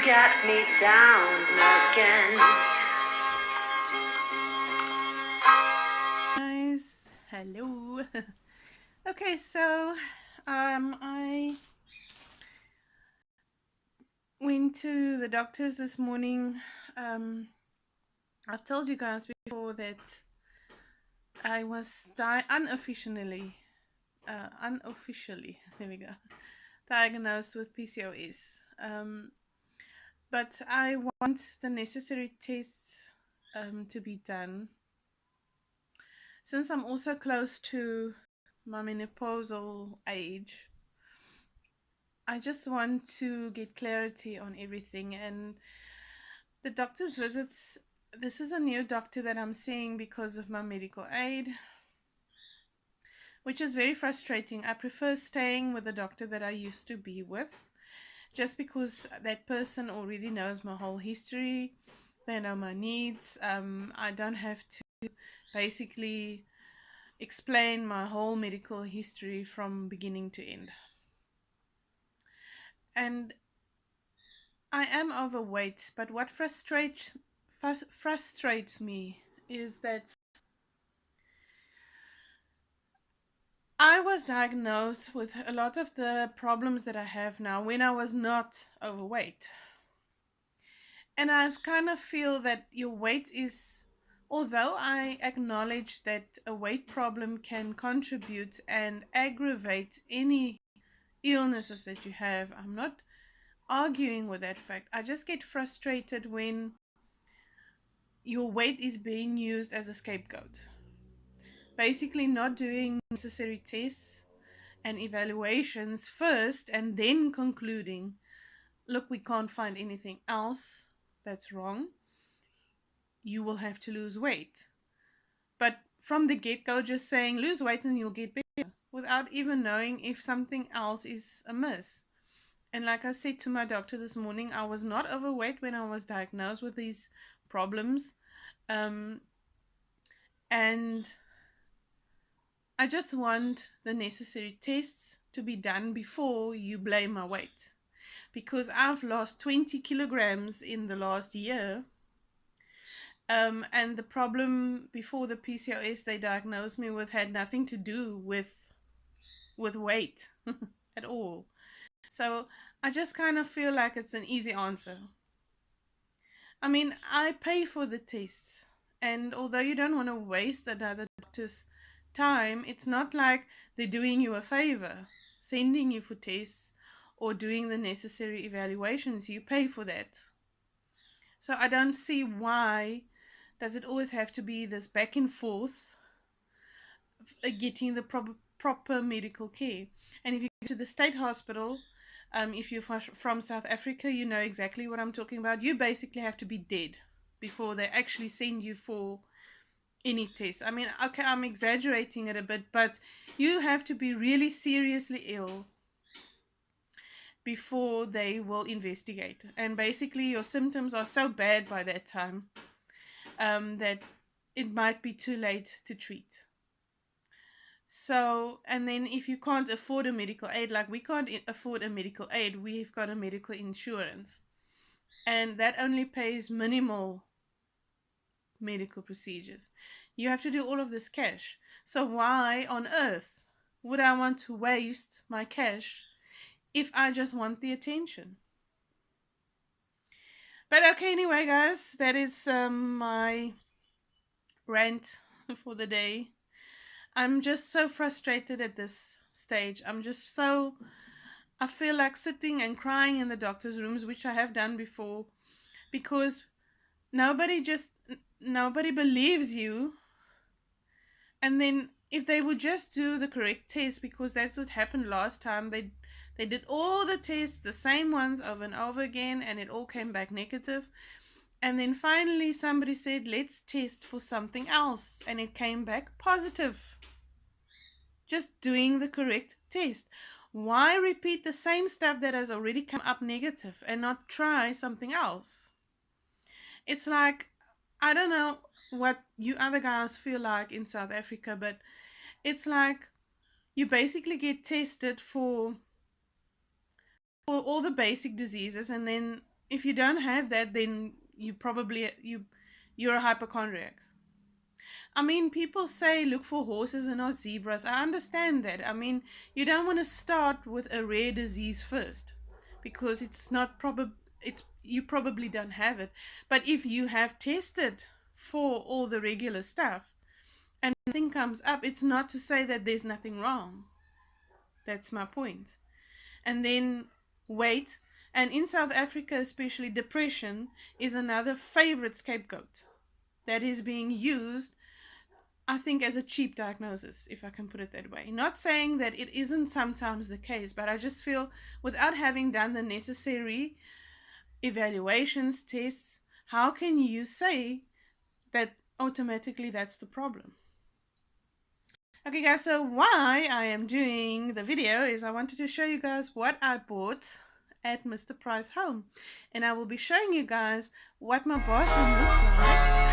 get me down again. Guys, hello. Okay, so I went to the doctors this morning. I've told you guys before that I was unofficially, there we go, diagnosed with PCOS. But I want the necessary tests to be done. Since I'm also close to my menopausal age, I just want to get clarity on everything. And the doctor's visits, this is a new doctor that I'm seeing because of my medical aid, which is very frustrating. I prefer staying with the doctor that I used to be with, just because that person already knows my whole history. They know my needs. I don't have to basically explain my whole medical history from beginning to end. And I am overweight, but what frustrates me is that I was diagnosed with a lot of the problems that I have now when I was not overweight. And I kind of feel that your weight is, although I acknowledge that a weight problem can contribute and aggravate any illnesses that you have, I'm not arguing with that fact. I just get frustrated when your weight is being used as a scapegoat. Basically, not doing necessary tests and evaluations first and then concluding, look, we can't find anything else that's wrong. You will have to lose weight. But from the get go, just saying lose weight and you'll get better without even knowing if something else is amiss. And like I said to my doctor this morning, I was not overweight when I was diagnosed with these problems. Um, and I just want the necessary tests to be done before you blame my weight. Because I've lost 20 kilograms in the last year. And the problem before the PCOS they diagnosed me with had nothing to do with weight at all. So I just kind of feel like it's an easy answer. I mean, I pay for the tests, and although you don't want to waste another doctor's time, it's not like they're doing you a favor, sending you for tests or doing the necessary evaluations. You pay for that. So I don't see why does it always have to be this back and forth getting the proper medical care. And if you go to the state hospital, if you're from South Africa, you know exactly what I'm talking about. You basically have to be dead before they actually send you for any test. I mean, okay, I'm exaggerating it a bit, but you have to be really seriously ill before they will investigate. And basically, your symptoms are so bad by that time that it might be too late to treat. So, and then if you can't afford a medical aid, like we can't afford a medical aid, we've got a medical insurance. And that only pays minimal medical procedures. You have to do all of this cash. So, why on earth would I want to waste my cash if I just want the attention? But okay, anyway, guys, that is my rant for the day. I'm just so frustrated at this stage. I feel like sitting and crying in the doctor's rooms, which I have done before, because nobody believes you. And then if they would just do the correct test, because that's what happened last time, they did all the tests, the same ones over and over again, and it all came back negative. And then finally somebody said, let's test for something else, and it came back positive. Just doing the correct test. Why repeat the same stuff that has already come up negative and not try something else? It's like, I don't know what you other guys feel like in South Africa, but it's like you basically get tested for all the basic diseases, and then if you don't have that, then you're a hypochondriac. I mean, people say look for horses and not zebras. I understand that. I mean, you don't want to start with a rare disease first because it's not probably it's you probably don't have it. But if you have tested for all the regular stuff and nothing comes up, it's not to say that there's nothing wrong. That's my point. And then weight, and in South Africa especially, depression is another favorite scapegoat that is being used, I think, as a cheap diagnosis, if I can put it that way. Not saying that it isn't sometimes the case, but I just feel without having done the necessary evaluations, tests, how can you say that automatically that's the problem? Okay guys, so why I am doing the video is I wanted to show you guys what I bought at Mr. Price Home, and I will be showing you guys what my bathroom looks like